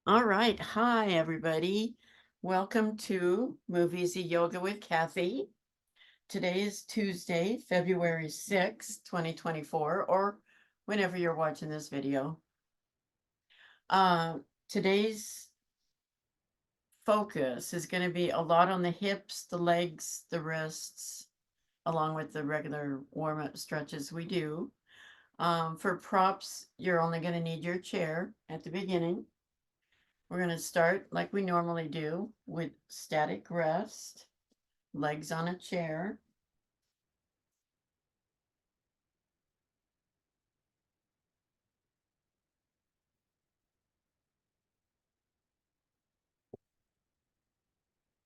All right. Hi, everybody. Welcome to Movies and Yoga with Kathy. Today is Tuesday, February 6th, 2024, or whenever you're watching this video. Uh, Today's focus is going to be a lot on the hips, the legs, the wrists, along with the regular warm up stretches we do. For props, you're only going to need your chair at the beginning. We're going to start like we normally do with static rest, legs on a chair.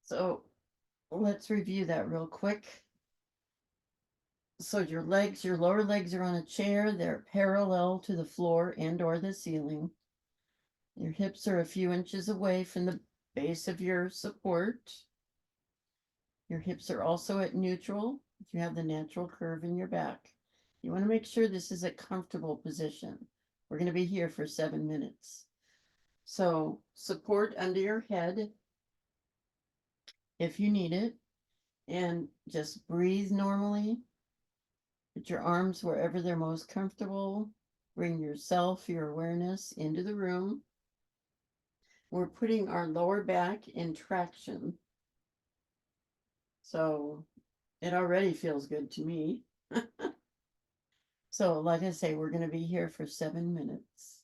So let's review that real quick. So your lower legs are on a chair. They're parallel to the floor and or the ceiling. Your hips are a few inches away from the base of your support. Your hips are also at neutral. You have the natural curve in your back. You want to make sure this is a comfortable position. We're going to be here for 7 minutes. So support under your head if you need it, and just breathe normally. Put your arms wherever they're most comfortable. Bring yourself, your awareness into the room. We're putting our lower back in traction. So it already feels good to me. So, like I say, we're going to be here for 7 minutes.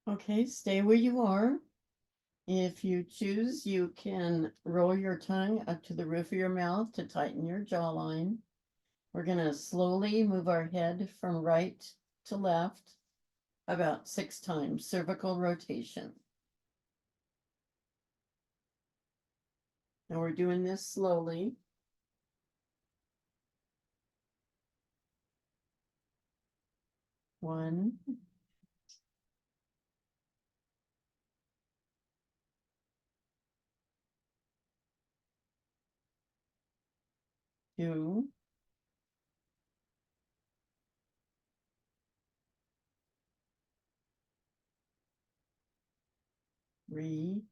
Okay, stay where you are. If you choose, you can roll your tongue up to the roof of your mouth to tighten your jawline. We're going to slowly move our head from right to left about 6 times, cervical rotation. And we're doing this slowly. 1, 2, 3,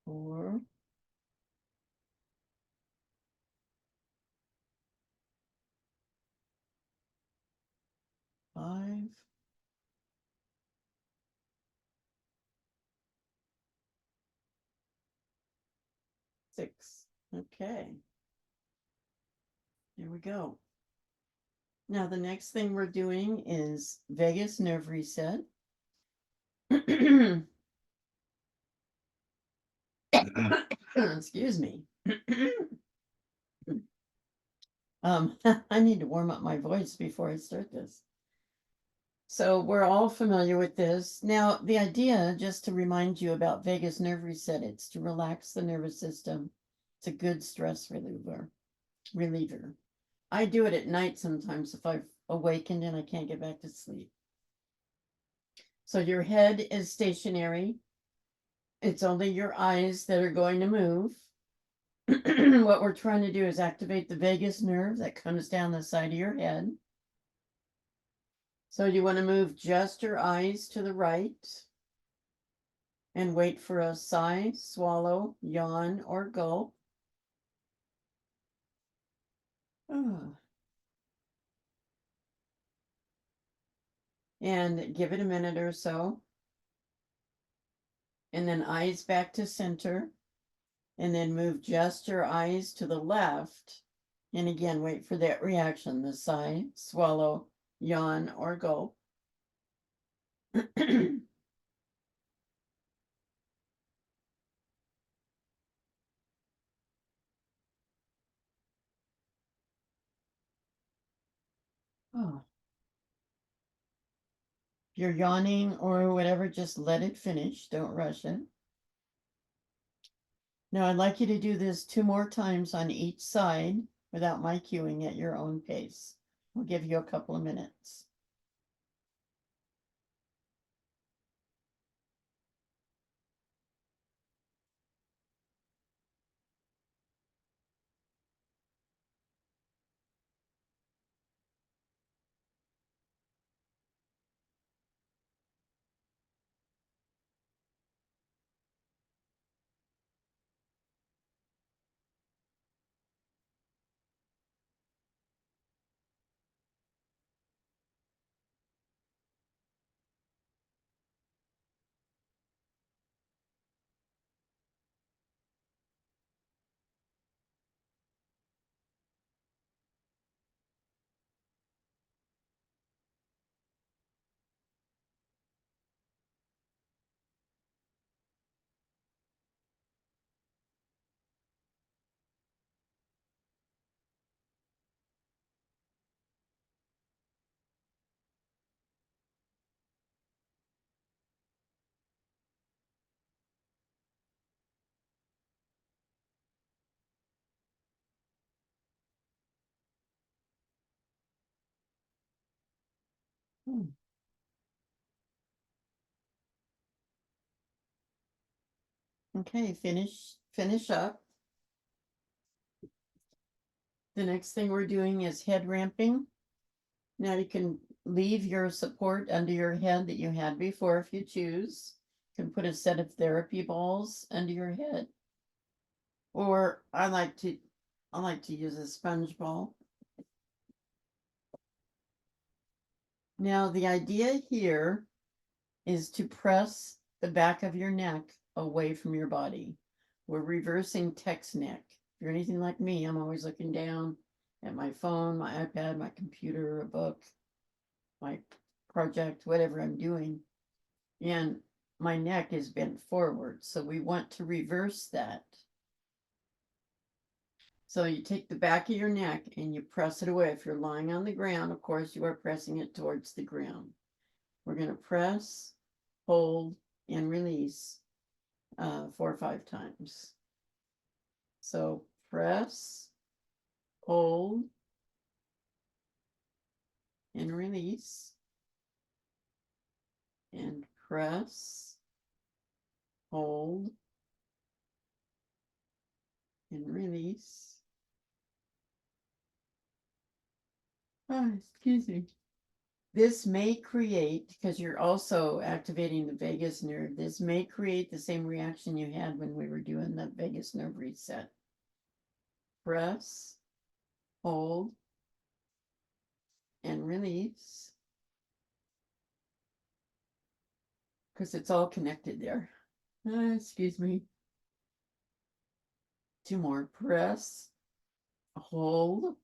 4, 5, 6. Okay, here we go. Now, the next thing we're doing is vagus nerve reset. Excuse me. I need to warm up my voice before I start this. So we're all familiar with this. Now, the idea, just to remind you about vagus nerve reset, it's to relax the nervous system. It's a good stress reliever. I do it at night sometimes if I've awakened and I can't get back to sleep. So your head is stationary. It's only your eyes that are going to move. What we're trying to do is activate the vagus nerve that comes down the side of your head. So you want to move just your eyes to the right and wait for a sigh, swallow, yawn, or gulp. Oh. And give it a minute or so. And then eyes back to center. And then move just your eyes to the left. And again, wait for that reaction, the sigh, swallow, yawn, or gulp. Oh. If you're yawning or whatever, just let it finish. Don't rush it. Now, I'd like you to do this 2 more times on each side without my cueing at your own pace. I'll give you a couple of minutes. Okay, finish up. The next thing we're doing is head ramping. Now you can leave your support under your head that you had before if you choose. You can put a set of therapy balls under your head. Or I like to use a sponge ball. Now the idea here is to press the back of your neck away from your body. We're reversing text neck. you're anything like me, I'm always looking down at my phone, my iPad, my computer, a book, my project, whatever I'm doing. And my neck is bent forward. So we want to reverse that. So you take the back of your neck and you press it away. If you're lying on the ground, of course, you are pressing it towards the ground. We're going to press, hold, and release 4 or 5 times. So press, hold, and release. And press, hold, and release. Excuse me. This may create, because you're also activating the vagus nerve, this may create the same reaction you had when we were doing the vagus nerve reset. Press, hold, and release. Because it's all connected there. Excuse me. 2 more. Press, hold,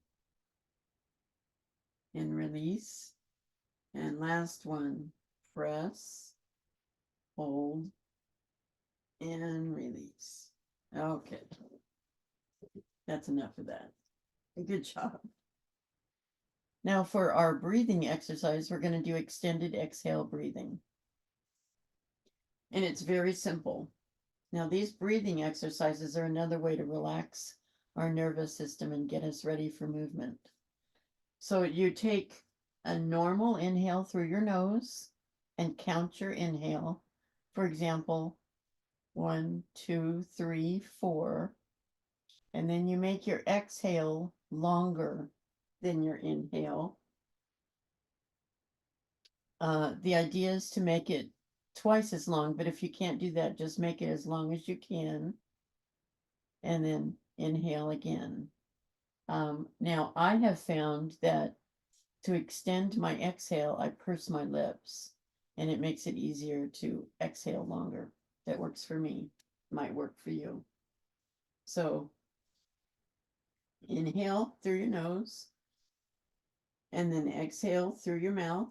and release. And last one. Press, hold, and release. Okay. That's enough of that. Good job. Now for our breathing exercise, we're going to do extended exhale breathing. And it's very simple. Now these breathing exercises are another way to relax our nervous system and get us ready for movement. So you take a normal inhale through your nose and count your inhale. For example, 1, 2, 3, 4. And then you make your exhale longer than your inhale. The idea is to make it twice as long, but if you can't do that, just make it as long as you can. And then inhale again. Now, I have found that to extend my exhale, I purse my lips, and it makes it easier to exhale longer. That works for me. Might work for you. So inhale through your nose, and then exhale through your mouth.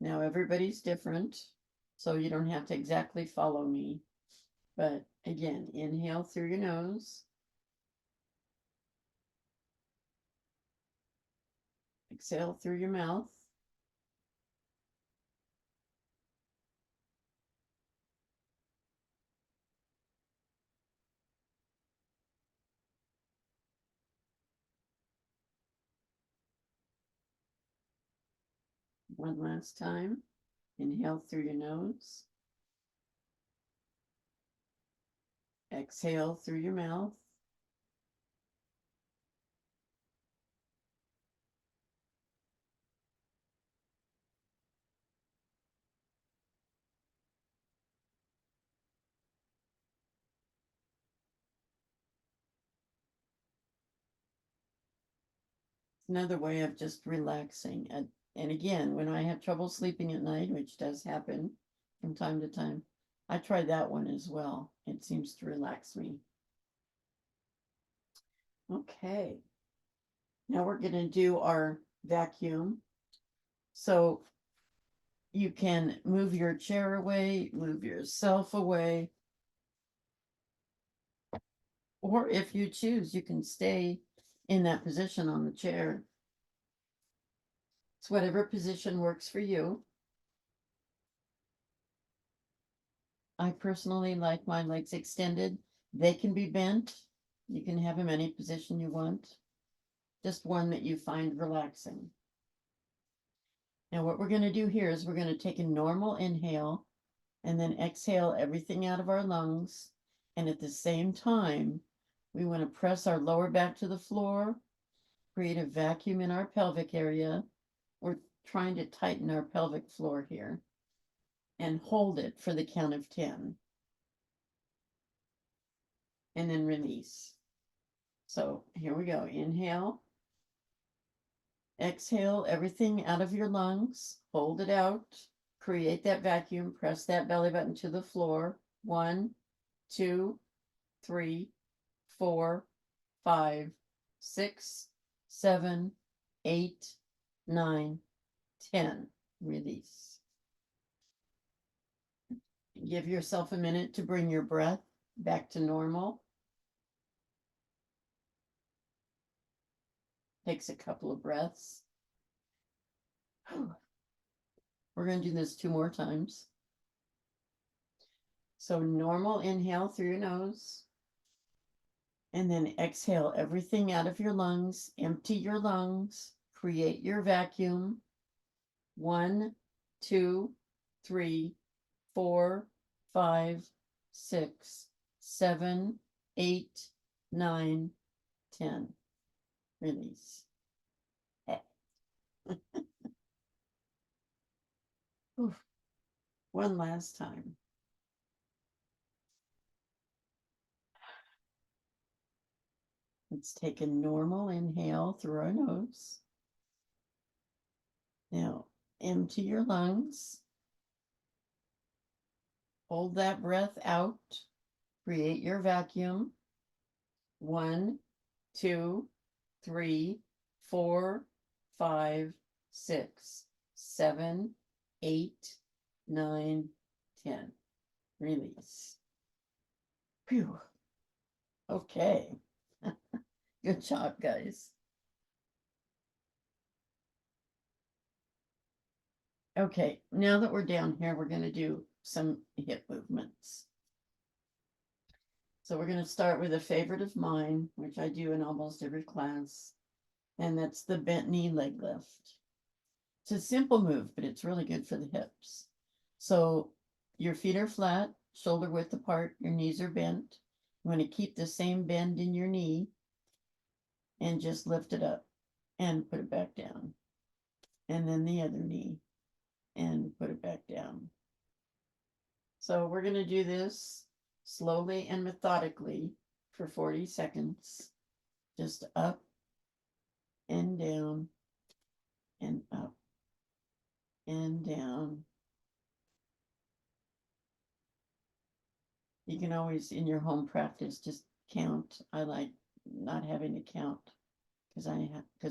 Now everybody's different, so you don't have to exactly follow me. But again, inhale through your nose. Exhale through your mouth. One last time. Inhale through your nose. Exhale through your mouth. Another way of just relaxing. And again, when I have trouble sleeping at night, which does happen from time to time, I try that one as well. It seems to relax me. Okay. Now we're going to do our vacuum. So you can move your chair away, move yourself away, or if you choose, you can stay in that position on the chair. It's whatever position works for you. I personally like my legs extended. They can be bent. You can have them any position you want. Just one that you find relaxing. Now what we're going to do here is we're going to take a normal inhale and then exhale everything out of our lungs. And at the same time, we want to press our lower back to the floor, create a vacuum in our pelvic area. We're trying to tighten our pelvic floor here and hold it for the count of 10. And then release. So here we go. Inhale. Exhale everything out of your lungs. Hold it out. Create that vacuum. Press that belly button to the floor. 1, 2, 3, 4, 5, 6, 7, 8, 9, 10. Release. Give yourself a minute to bring your breath back to normal. Takes a couple of breaths. We're going to do this 2 more times. So normal inhale through your nose. And then exhale everything out of your lungs. Empty your lungs. Create your vacuum. 1, 2, 3, 4, 5, 6, 7, 8, 9, 10. Release. One last time. Let's take a normal inhale through our nose. Now, empty your lungs. Hold that breath out. Create your vacuum. 1, 2, 3, 4, 5, 6, 7, 8, 9, 10. Release. Phew. Okay. Good job, guys. Okay, now that we're down here, we're going to do some hip movements. So we're going to start with a favorite of mine, which I do in almost every class, and that's the bent knee leg lift. It's a simple move, but it's really good for the hips. So your feet are flat, shoulder width apart, your knees are bent. You want to keep the same bend in your knee and just lift it up and put it back down. And then the other knee and put it back down. So we're going to do this slowly and methodically for 40 seconds. Just up and down and up and down. You can always, in your home practice, just count. I like not having to count because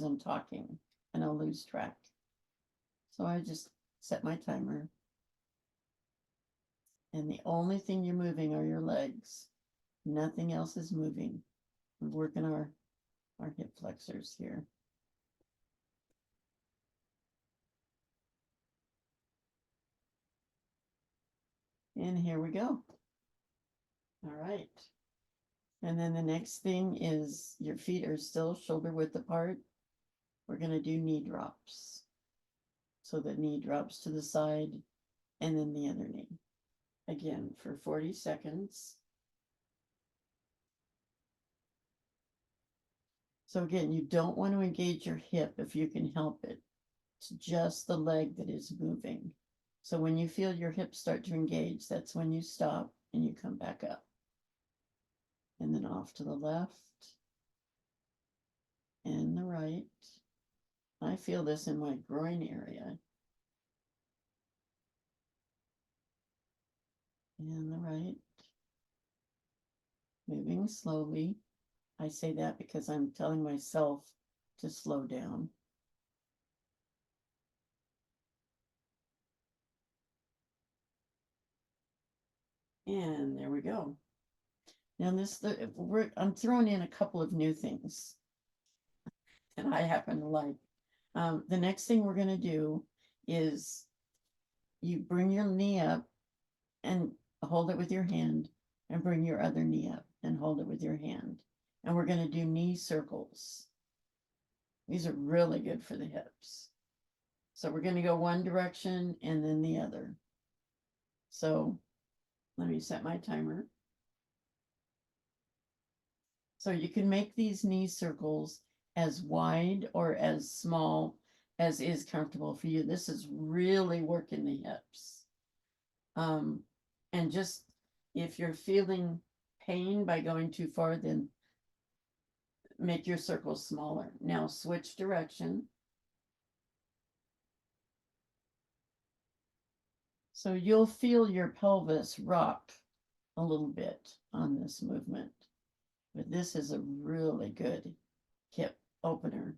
I'm talking and I'll lose track. So I just set my timer. And the only thing you're moving are your legs. Nothing else is moving. We're working our hip flexors here. And here we go. All right. And then the next thing is your feet are still shoulder width apart. We're going to do knee drops. So the knee drops to the side and then the other knee. Again, for 40 seconds. So again, you don't want to engage your hip if you can help it. It's just the leg that is moving. So when you feel your hips start to engage, that's when you stop and you come back up. And then off to the left and the right. I feel this in my groin area. And the right. Moving slowly. I say that because I'm telling myself to slow down. And there we go. Now I'm throwing in a couple of new things that I happen to like. The next thing we're going to do is you bring your knee up and hold it with your hand, and bring your other knee up and hold it with your hand. And we're going to do knee circles. These are really good for the hips. So we're going to go one direction and then the other. So let me set my timer. So you can make these knee circles as wide or as small as is comfortable for you. This is really working the hips. And just if you're feeling pain by going too far, then make your circles smaller. Now switch direction. So you'll feel your pelvis rock a little bit on this movement, but this is a really good hip opener.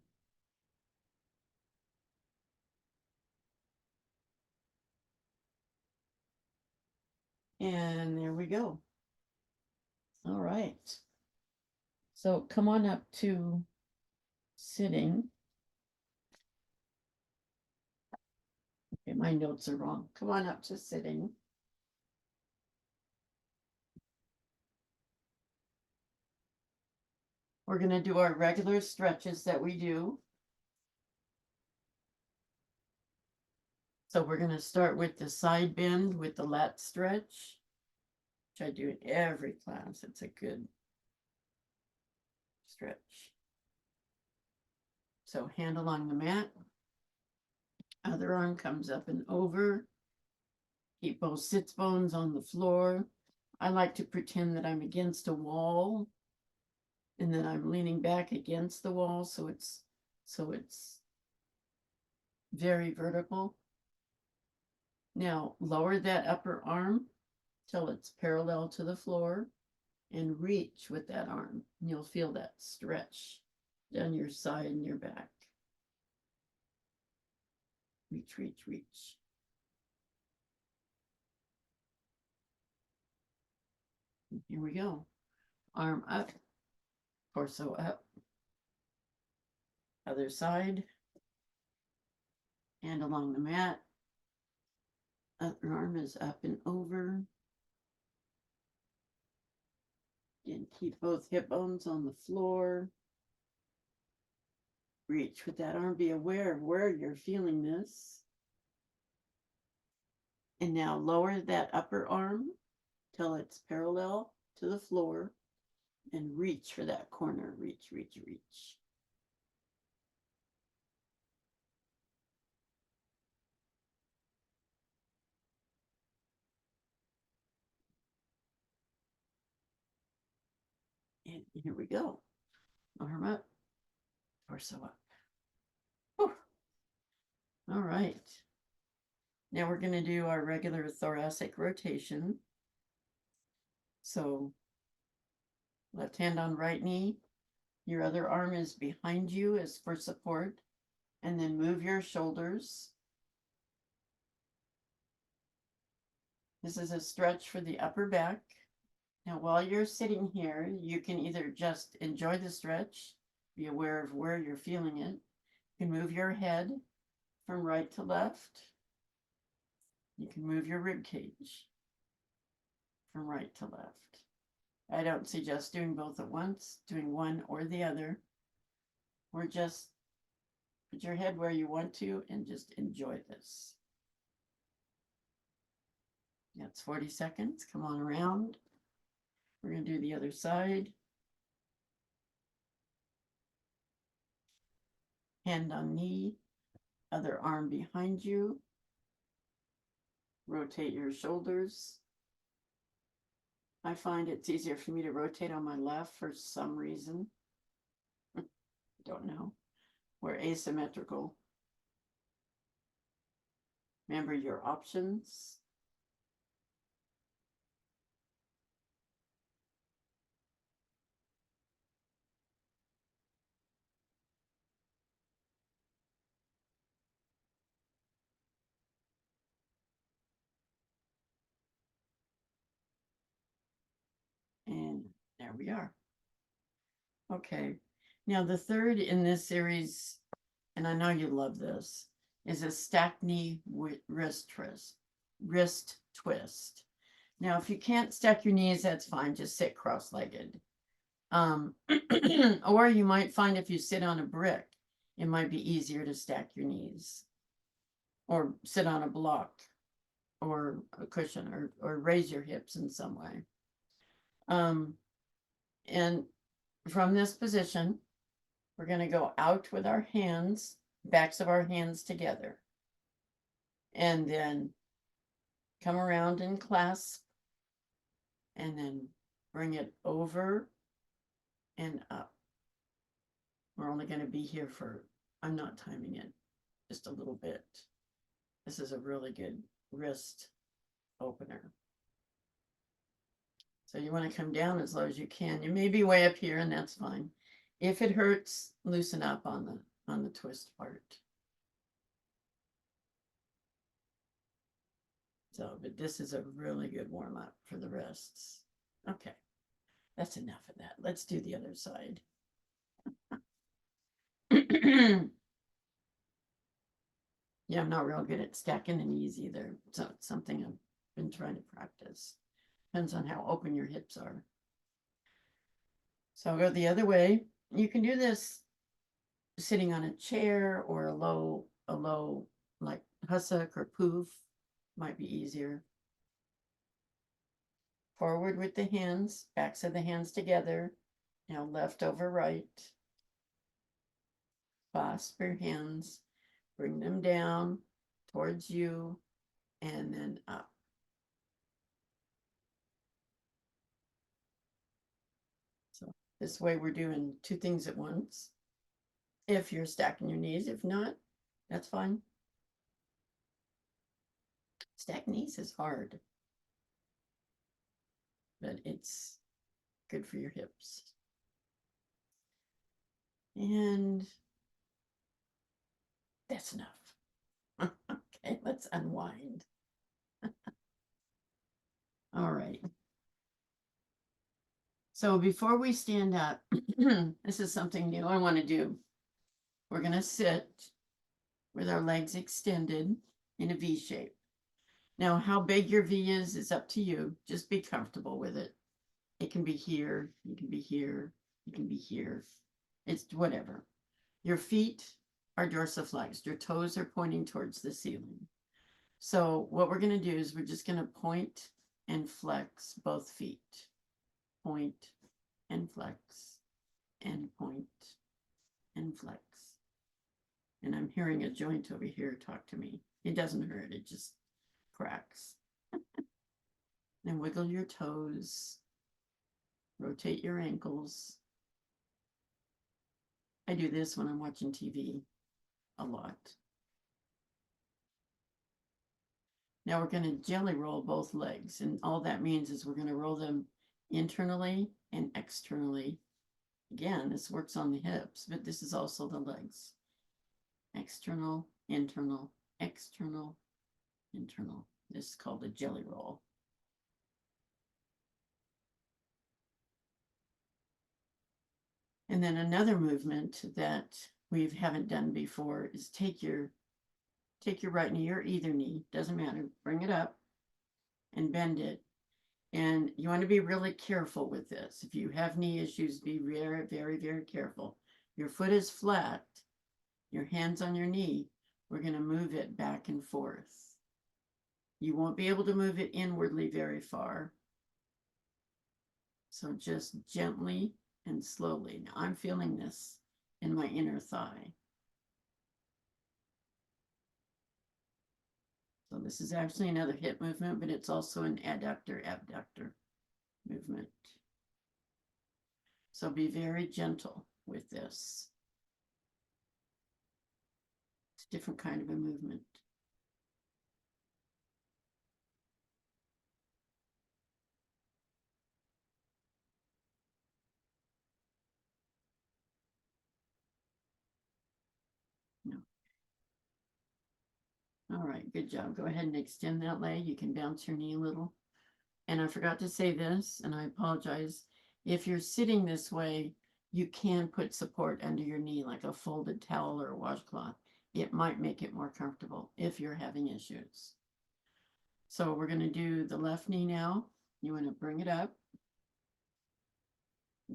And there we go. All right. So come on up to sitting. Okay, my notes are wrong. Come on up to sitting. We're going to do our regular stretches that we do. So we're going to start with the side bend with the lat stretch, which I do in every class. It's a good stretch. So hand along the mat. Other arm comes up and over. Keep both sits bones on the floor. I like to pretend that I'm against a wall and then I'm leaning back against the wall so it's very vertical. Now lower that upper arm till it's parallel to the floor and reach with that arm. And you'll feel that stretch down your side and your back. Reach, reach, reach. And here we go. Arm up, torso up. Other side. Hand along the mat. Other arm is up and over. And keep both hip bones on the floor. Reach with that arm. Be aware of where you're feeling this. And now lower that upper arm till it's parallel to the floor and reach for that corner. Reach, reach, reach. And here we go. Arm up, torso up. Whew. All right. Now we're going to do our regular thoracic rotation. So left hand on right knee. Your other arm is behind you as for support. And then move your shoulders. This is a stretch for the upper back. Now, while you're sitting here, you can either just enjoy the stretch, be aware of where you're feeling it. You can move your head from right to left. You can move your rib cage from right to left. I don't suggest doing both at once, doing one or the other. Or just put your head where you want to and just enjoy this. That's 40 seconds. Come on around. We're going to do the other side. Hand on knee, other arm behind you. Rotate your shoulders. I find it's easier for me to rotate on my left for some reason. Don't know. We're asymmetrical. Remember your options. And there we are. Okay. Now the third in this series, and I know you love this, is a stack knee wrist twist. Wrist twist. Now, if you can't stack your knees, that's fine. Just sit cross-legged. Or you might find if you sit on a brick, it might be easier to stack your knees. Or sit on a block or a cushion or raise your hips in some way. And from this position, we're going to go out with our hands, backs of our hands together. And then come around and clasp. And then bring it over and up. We're only going to be here for, I'm not timing it, just a little bit. This is a really good wrist opener. So you want to come down as low as you can. You may be way up here, and that's fine. If it hurts, loosen up on the twist part. So, but this is a really good warm up for the wrists. Okay, that's enough of that. Let's do the other side. Yeah, I'm not real good at stacking the knees either. So it's something I've been trying to practice. Depends on how open your hips are. So I'll go the other way. You can do this sitting on a chair or a low like hassock or poof might be easier. Forward with the hands, backs of the hands together. Now left over right. Clasp your hands, bring them down towards you, and then up. So this way we're doing two things at once. If you're stacking your knees, if not, that's fine. Stack knees is hard, but it's good for your hips. And that's enough. Okay, let's unwind. All right. So before we stand up, this is something new I want to do. We're going to sit with our legs extended in a V shape. Now, how big your V is up to you. Just be comfortable with it. It can be here, you can be here, you can be here. It's whatever. Your feet are dorsiflexed. Your toes are pointing towards the ceiling. So what we're going to do is we're just going to point and flex both feet. Point and flex and point and flex. And I'm hearing a joint over here talk to me. It doesn't hurt, it just cracks. Then wiggle your toes. Rotate your ankles. I do this when I'm watching TV a lot. Now we're going to jelly roll both legs. And all that means is we're going to roll them internally and externally. Again, this works on the hips, but this is also the legs. External, internal, external, internal. This is called a jelly roll. And then another movement that we haven't done before is take your right knee or either knee, doesn't matter, bring it up and bend it. And you want to be really careful with this. If you have knee issues, be very, very, very careful. Your foot is flat, your hands on your knee. We're going to move it back and forth. You won't be able to move it inwardly very far. So just gently and slowly. Now I'm feeling this in my inner thigh. So this is actually another hip movement, but it's also an adductor, abductor movement. So be very gentle with this. It's a different kind of a movement. No. All right, good job. Go ahead and extend that leg. You can bounce your knee a little. And I forgot to say this, and I apologize. If you're sitting this way, you can put support under your knee, like a folded towel or a washcloth. It might make it more comfortable if you're having issues. So we're going to do the left knee now. You want to bring it up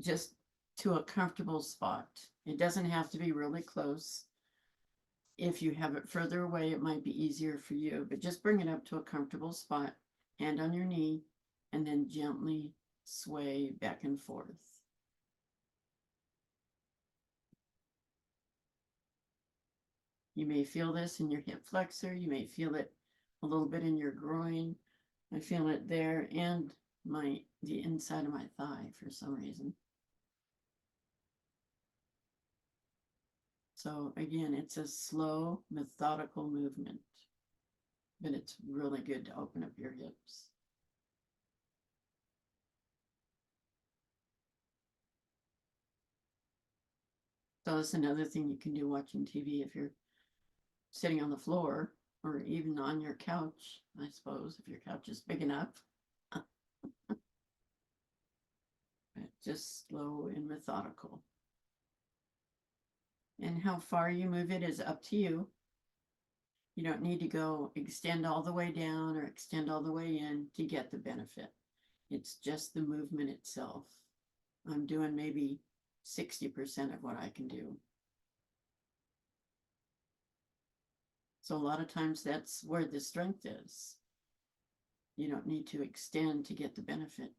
just to a comfortable spot. It doesn't have to be really close. If you have it further away, it might be easier for you, but just bring it up to a comfortable spot, hand on your knee, and then gently sway back and forth. You may feel this in your hip flexor. You may feel it a little bit in your groin. I feel it there and the inside of my thigh for some reason. So again, it's a slow, methodical movement. but it's really good to open up your hips. So that's another thing you can do watching TV if you're sitting on the floor or even on your couch, I suppose, if your couch is big enough. Just slow and methodical. And how far you move it is up to you. You don't need to go extend all the way down or extend all the way in to get the benefit. It's just the movement itself. I'm doing maybe 60% of what I can do. So a lot of times that's where the strength is. You don't need to extend to get the benefit.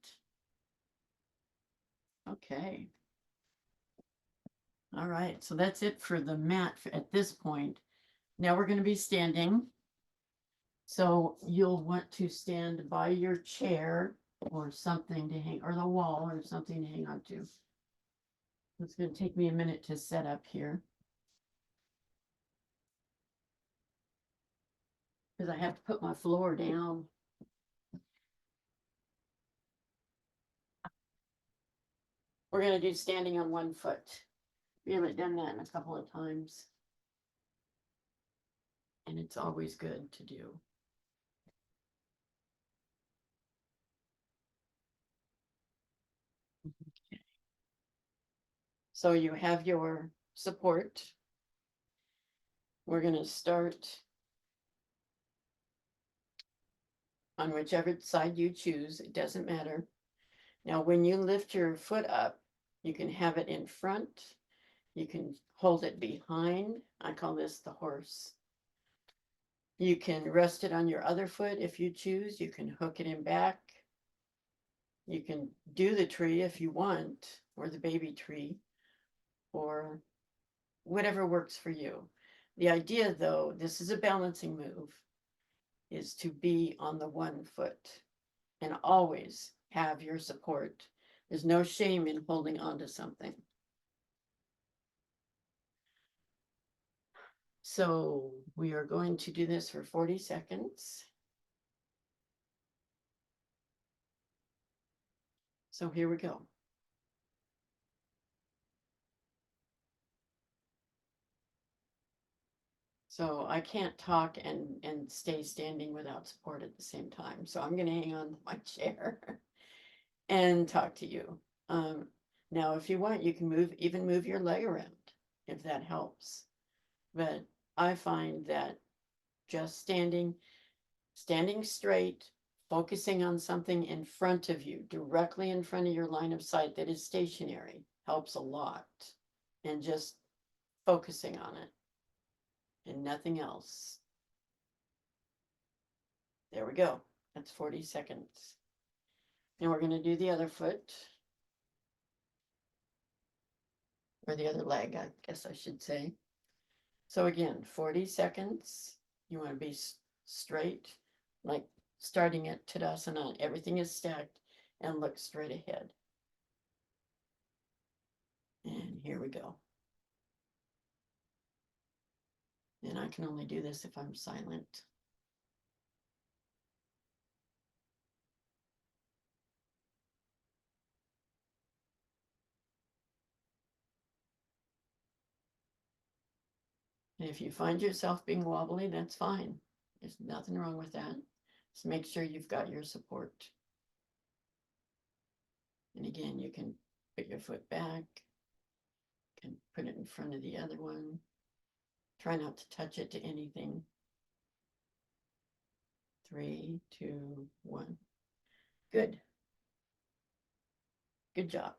Okay. All right, so that's it for the mat at this point. Now we're going to be standing. So you'll want to stand by your chair or something to hang, or the wall or something to hang on to. It's going to take me a minute to set up here, because I have to put my floor down. We're going to do standing on one foot. We haven't done that in a couple of times, and it's always good to do. Okay. So you have your support. We're going to start on whichever side you choose. It doesn't matter. Now, when you lift your foot up, you can have it in front. You can hold it behind. I call this the horse. You can rest it on your other foot if you choose. You can hook it in back. You can do the tree if you want, or the baby tree, or whatever works for you. The idea, though, this is a balancing move, is to be on the one foot and always have your support. There's no shame in holding on to something. So we are going to do this for 40 seconds. So here we go. So I can't talk and stay standing without support at the same time. So I'm going to hang on to my chair and talk to you. Now, if you want, you can even move your leg around if that helps. But I find that just standing straight, focusing on something in front of you, directly in front of your line of sight that is stationary, helps a lot. And just focusing on it and nothing else. There we go. That's 40 seconds. Now we're going to do the other foot, or the other leg, I guess I should say. So again, 40 seconds. You want to be straight, like starting at Tadasana. Everything is stacked and look straight ahead. And here we go. And I can only do this if I'm silent. And if you find yourself being wobbly, that's fine. There's nothing wrong with that. Just make sure you've got your support. And again, you can put your foot back, can put it in front of the other one. Try not to touch it to anything. 3, 2, 1. Good. Good job.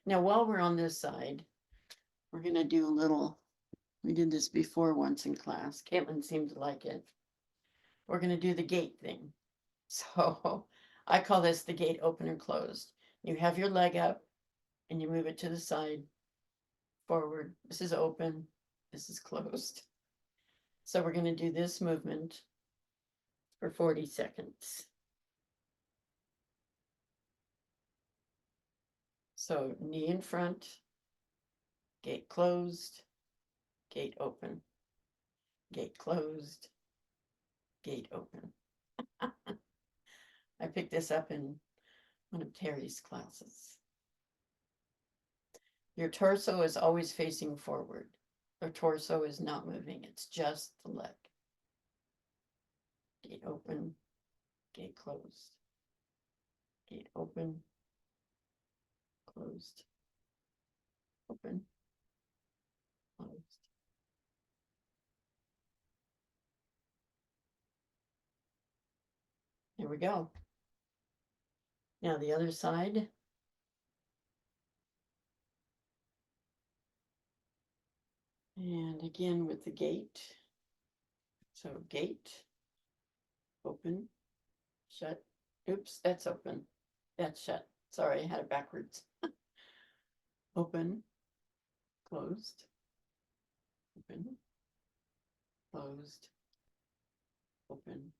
Now, while we're on this side, we're going to do a little, we did this before once in class. Caitlin seemed to like it. We're going to do the gate thing. So I call this the gate open and closed. You have your leg up and you move it to the side, forward. This is open. This is closed. So we're going to do this movement for 40 seconds. So knee in front, gate closed, gate open, gate closed, gate open. I picked this up in one of Terry's classes. Your torso is always facing forward. The torso is not moving, it's just the leg. Gate open, gate closed. Gate open, closed, open, closed. There we go. Now the other side. And again with the gate. So gate, open, shut. Oops, that's open. That's shut. Sorry, I had it backwards. Open, closed, open, closed, open,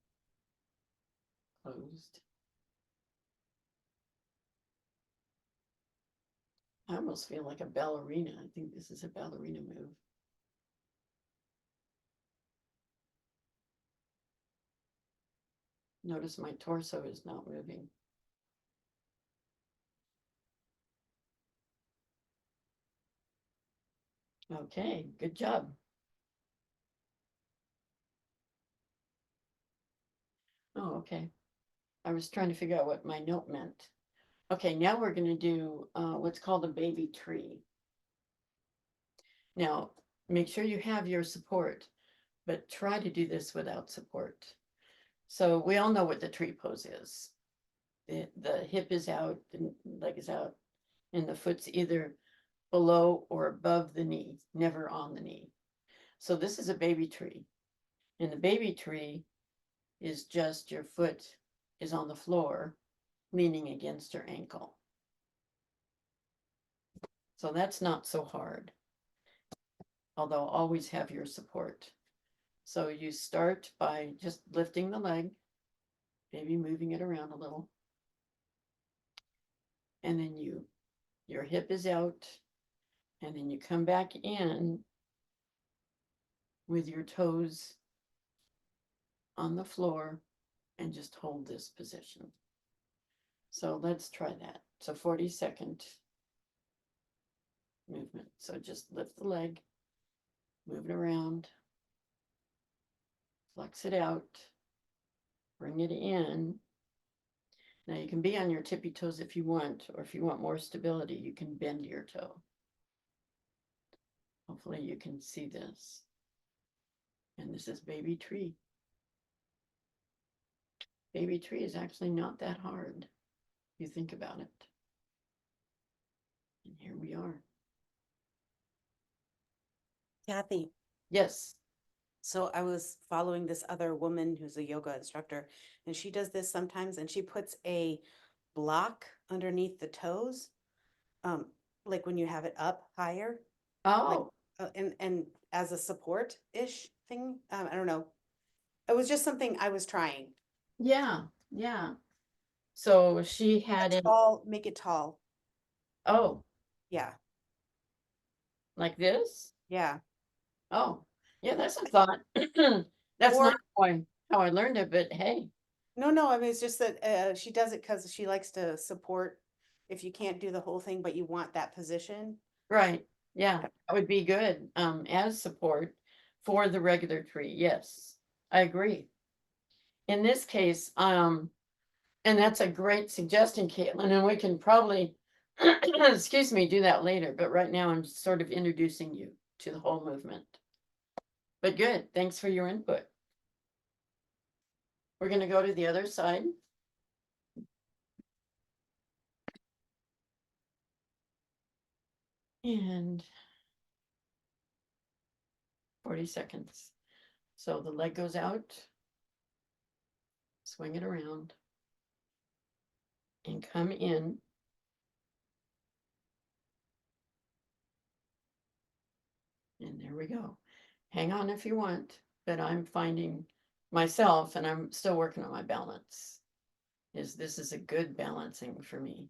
closed. I almost feel like a ballerina. I think this is a ballerina move. Notice my torso is not moving. Okay, good job. Oh, okay. I was trying to figure out what my note meant. Okay, now we're going to do what's called a baby tree. Now, make sure you have your support, but try to do this without support. So we all know what the tree pose is. The hip is out, the leg is out, and the foot's either below or above the knee, never on the knee. So this is a baby tree. And the baby tree is just your foot is on the floor, leaning against your ankle. So that's not so hard, although always have your support. So you start by just lifting the leg, maybe moving it around a little. And then your hip is out, and then you come back in with your toes on the floor and just hold this position. So let's try that. So 40-second movement. So just lift the leg, move it around, flex it out, bring it in. Now you can be on your tippy toes if you want, or if you want more stability, you can bend your toe. Hopefully you can see this. And this is baby tree. Baby tree is actually not that hard if you think about it. And here we are. Kathy, Yes. so I was following this other woman who's a yoga instructor, and she does this sometimes, and she puts a block underneath the toes, like when you have it up higher, like, Oh, and as a support-ish thing. I don't know. It was just something I was trying. yeah, yeah. So she had it. Make it tall. Oh, Yeah, like this? yeah. Oh, yeah, that's a thought. That's Or not how I learned it, but hey, no, I mean, it's just that she does it because she likes to support if you can't do the whole thing, but you want that position. right. Yeah, that would be good as support for the regular tree. Yes, I agree. In this case, and that's a great suggestion, Caitlin, and we can probably, excuse me, do that later. But right now, I'm sort of introducing you to the whole movement. But good, thanks for your input. We're going to go to the other side. And 40 seconds. So the leg goes out, swing it around, and come in. And there we go. Hang on if you want, but I'm finding myself, and I'm still working on my balance. This is a good balancing for me.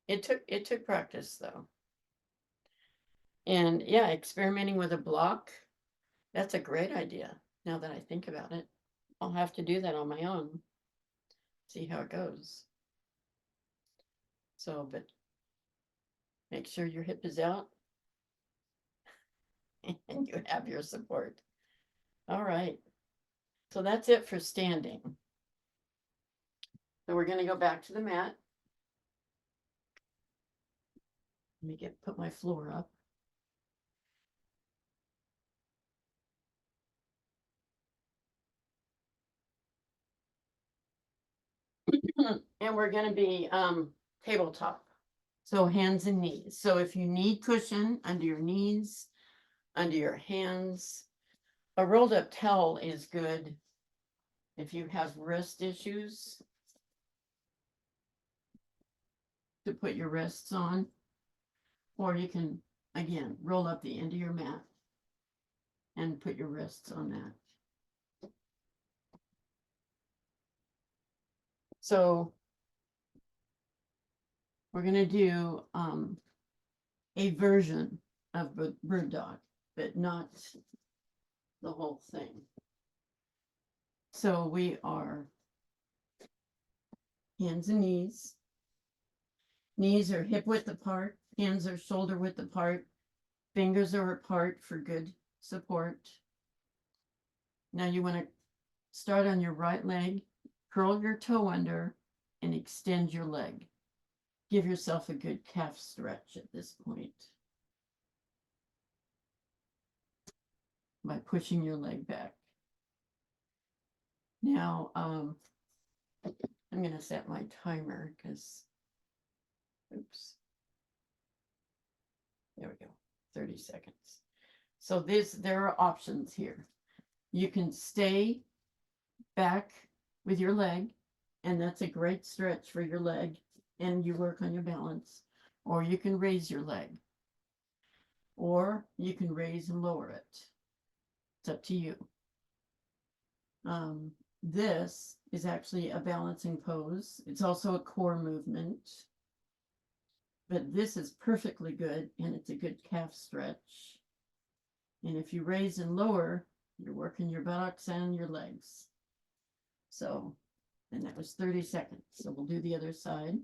It took practice though. And yeah, experimenting with a block, that's a great idea now that I think about it. I'll have to do that on my own. See how it goes. So, but make sure your hip is out and you have your support. All right. So that's it for standing. So we're going to go back to the mat. Let me put my floor up. And we're going to be tabletop. So hands and knees. So if you need cushion under your knees, under your hands, a rolled up towel is good if you have wrist issues to put your wrists on, or you can, again, roll up the end of your mat and put your wrists on that. So we're going to do a version of bird dog, but not the whole thing. So we are hands and knees. Knees are hip width apart, hands are shoulder width apart, fingers are apart for good support. Now you want to start on your right leg, curl your toe under, and extend your leg. Give yourself a good calf stretch at this point by pushing your leg back. Now, I'm going to set my timer because, oops, there we go, 30 seconds. So there are options here. You can stay back with your leg, and that's a great stretch for your leg, and you work on your balance, or you can raise your leg, or you can raise and lower it. It's up to you. This is actually a balancing pose. It's also a core movement, but this is perfectly good, and it's a good calf stretch. And if you raise and lower, you're working your buttocks and your legs. So, and that was 30 seconds. So we'll do the other side.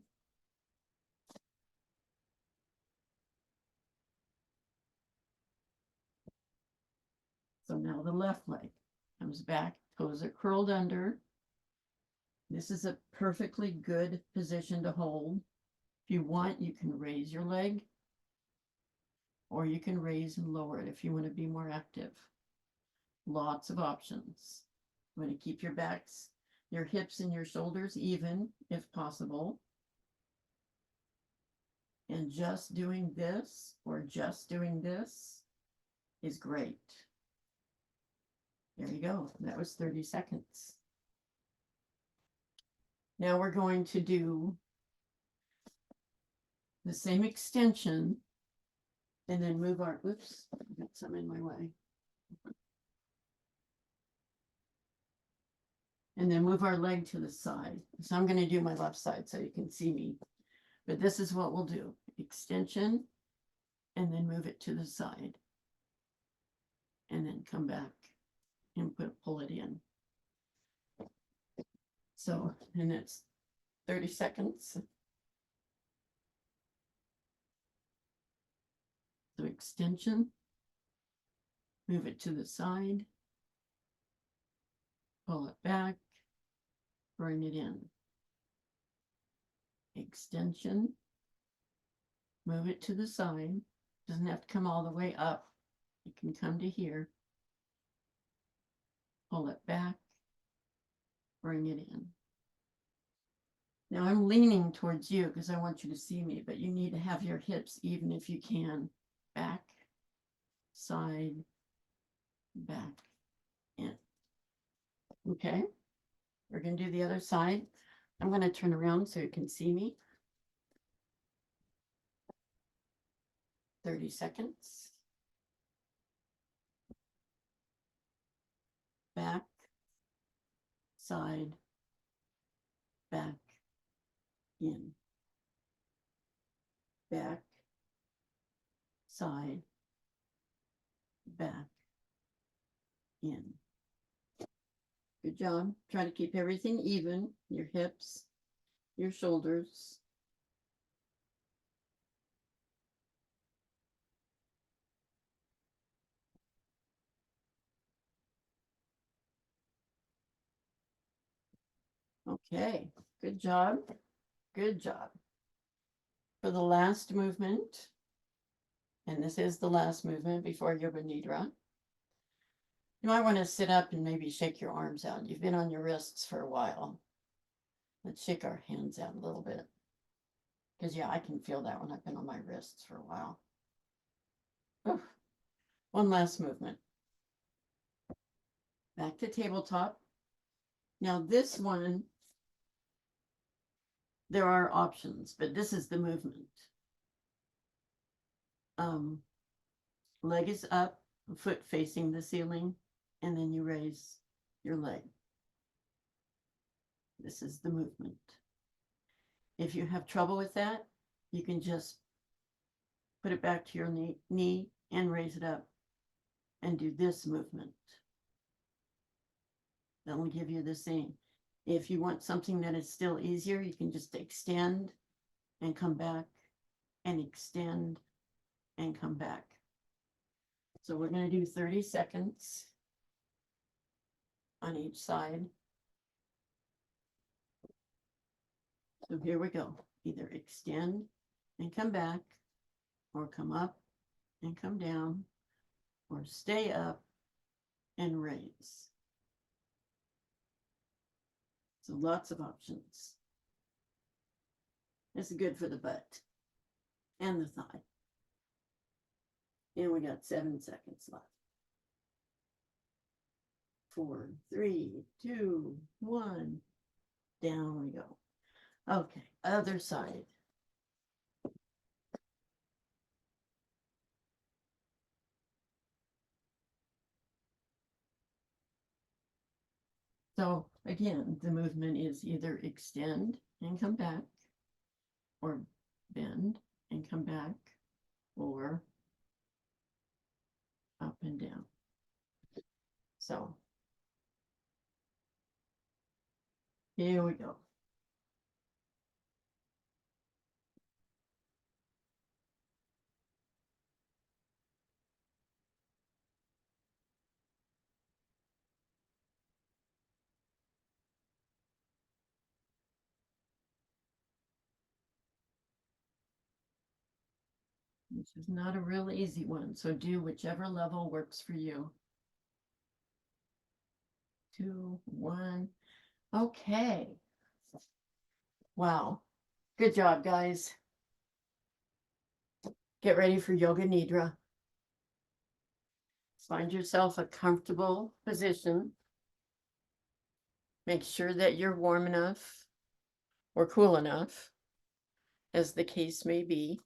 So now the left leg comes back, toes are curled under. This is a perfectly good position to hold. If you want, you can raise your leg, or you can raise and lower it if you want to be more active. Lots of options. You want to keep your backs, your hips and your shoulders even if possible. And just doing this or just doing this is great. There you go. That was 30 seconds. Now we're going to do the same extension and then move our, oops, I got some in my way. And then move our leg to the side. So I'm going to do my left side so you can see me. But this is what we'll do. Extension, and then move it to the side. And then come back and pull it in. So, and it's 30 seconds. So extension, move it to the side, pull it back, bring it in. Extension, move it to the side. Doesn't have to come all the way up. It can come to here. Pull it back, bring it in. Now I'm leaning towards you because I want you to see me, but you need to have your hips even if you can. Back, side, back, in. Okay, we're going to do the other side. I'm going to turn around so you can see me. 30 seconds. Back, side, back, in. Back, side, back, in. Good job. Try to keep everything even, your hips, your shoulders. Okay, good job. Good job. For the last movement, and this is the last movement before Yoga Nidra, you might want to sit up and maybe shake your arms out. You've been on your wrists for a while. Let's shake our hands out a little bit. Because, yeah, I can feel that when I've been on my wrists for a while. Oof. One last movement. Back to tabletop. Now, this one, there are options, but this is the movement. Leg is up, foot facing the ceiling, and then you raise your leg. This is the movement. If you have trouble with that, you can just put it back to your knee and raise it up and do this movement. That will give you the same. If you want something that is still easier, you can just extend and come back and extend and come back. So we're going to do 30 seconds on each side. So here we go. Either extend and come back, or come up and come down, or stay up and raise. So lots of options. This is good for the butt and the thigh. And we got 7 seconds left. 4, 3, 2, 1. Down we go. Okay, other side. So again, the movement is either extend and come back, or bend and come back, or up and down. So here we go. This is not a real easy one, so do whichever level works for you. 2, 1. Okay. Wow. Good job, guys. Get ready for Yoga Nidra. Find yourself a comfortable position. Make sure that you're warm enough or cool enough, as the case may be.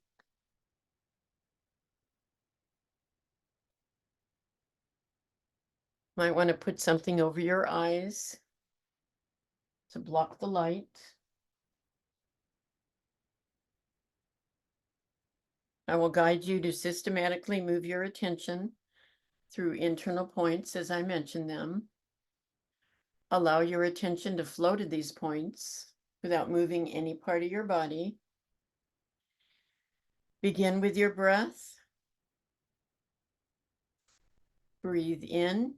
Might want to put something over your eyes to block the light. I will guide you to systematically move your attention through internal points as I mention them. Allow your attention to flow to these points without moving any part of your body. Begin with your breath. Breathe in,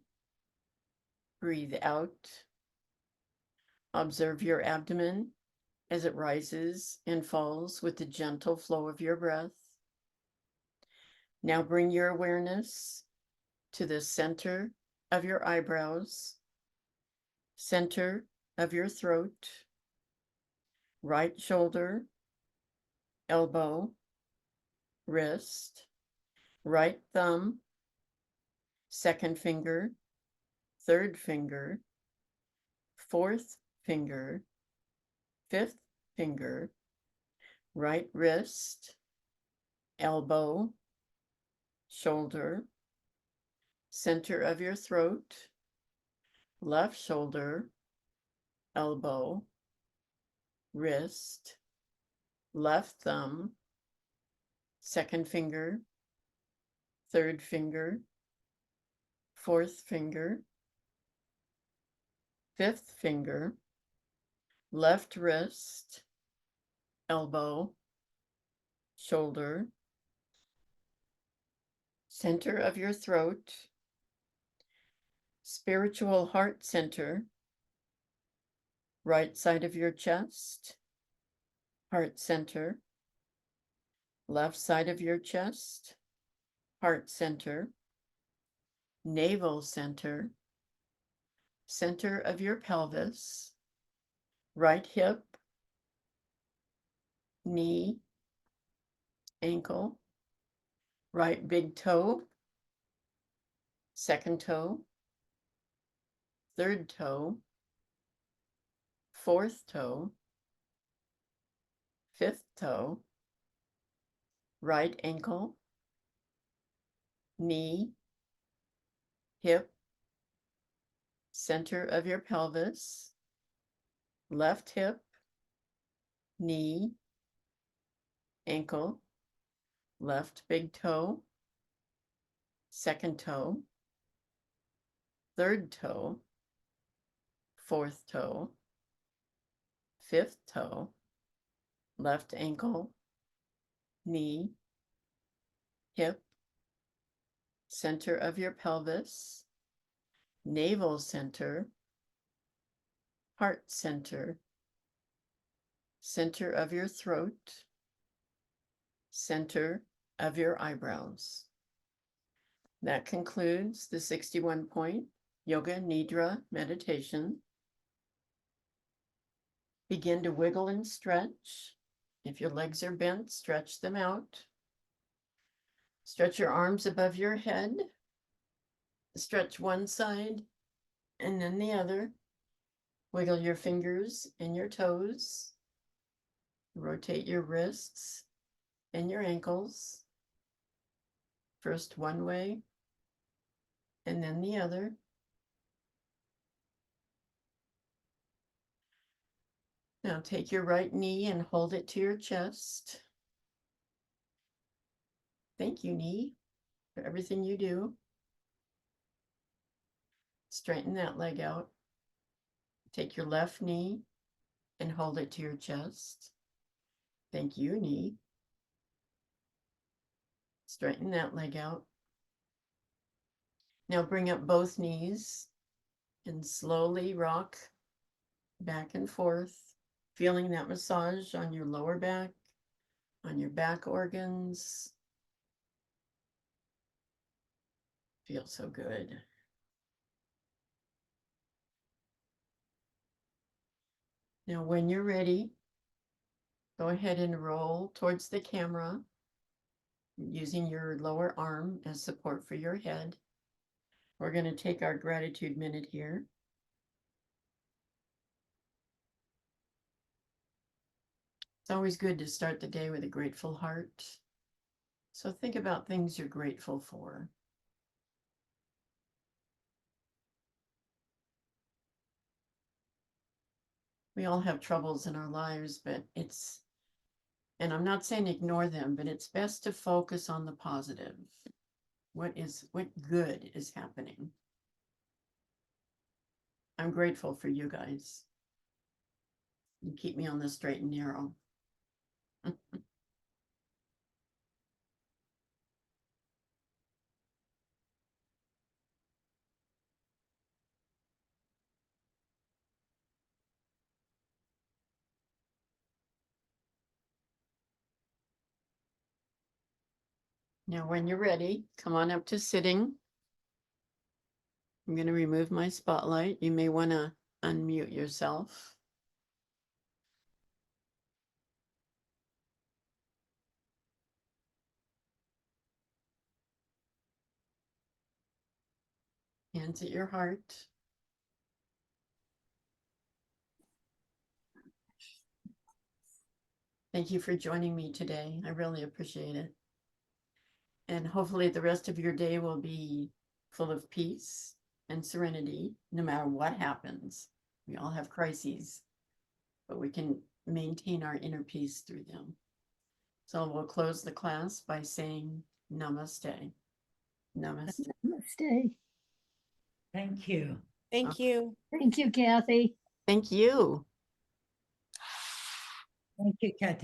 breathe out. Observe your abdomen as it rises and falls with the gentle flow of your breath. Now bring your awareness to the center of your eyebrows, center of your throat, right shoulder, elbow, wrist, right thumb, second finger, third finger, fourth finger, fifth finger, right wrist, elbow, shoulder, center of your throat, left shoulder, elbow, wrist, left thumb, second finger, third finger, fourth finger, fifth finger, left wrist, elbow, shoulder, center of your throat, spiritual heart center, right side of your chest, heart center, left side of your chest, heart center, navel center, center of your pelvis, right hip, knee, ankle, right big toe, second toe, third toe, fourth toe, fifth toe, right ankle, knee, hip, center of your pelvis, left hip, knee, ankle, left big toe, second toe, third toe, fourth toe, fifth toe, left ankle, knee, hip, center of your pelvis, navel center, heart center, center of your throat, center of your eyebrows. That concludes the 61-point Yoga Nidra meditation. Begin to wiggle and stretch. If your legs are bent, stretch them out. Stretch your arms above your head. Stretch one side and then the other. Wiggle your fingers and your toes. Rotate your wrists and your ankles. First one way and then the other. Now take your right knee and hold it to your chest. Thank you, knee, for everything you do. Straighten that leg out. Take your left knee and hold it to your chest. Thank you, knee. Straighten that leg out. Now bring up both knees and slowly rock back and forth, feeling that massage on your lower back, on your back organs. Feels so good. Now, when you're ready, go ahead and roll towards the camera using your lower arm as support for your head. We're going to take our gratitude minute here. It's always good to start the day with a grateful heart. So think about things you're grateful for. We all have troubles in our lives, but and I'm not saying ignore them, but it's best to focus on the positive. What good is happening? I'm grateful for you guys. You keep me on the straight and narrow. Now, when you're ready, come on up to sitting. I'm going to remove my spotlight. You may want to unmute yourself. Hands at your heart. Thank you for joining me today. I really appreciate it. And hopefully the rest of your day will be full of peace and serenity, no matter what happens. We all have crises, but we can maintain our inner peace through them. So we'll close the class by saying namaste. Namaste. Namaste. Thank you. Thank you. Thank you, Kathy. Thank you. Thank you, Kathy.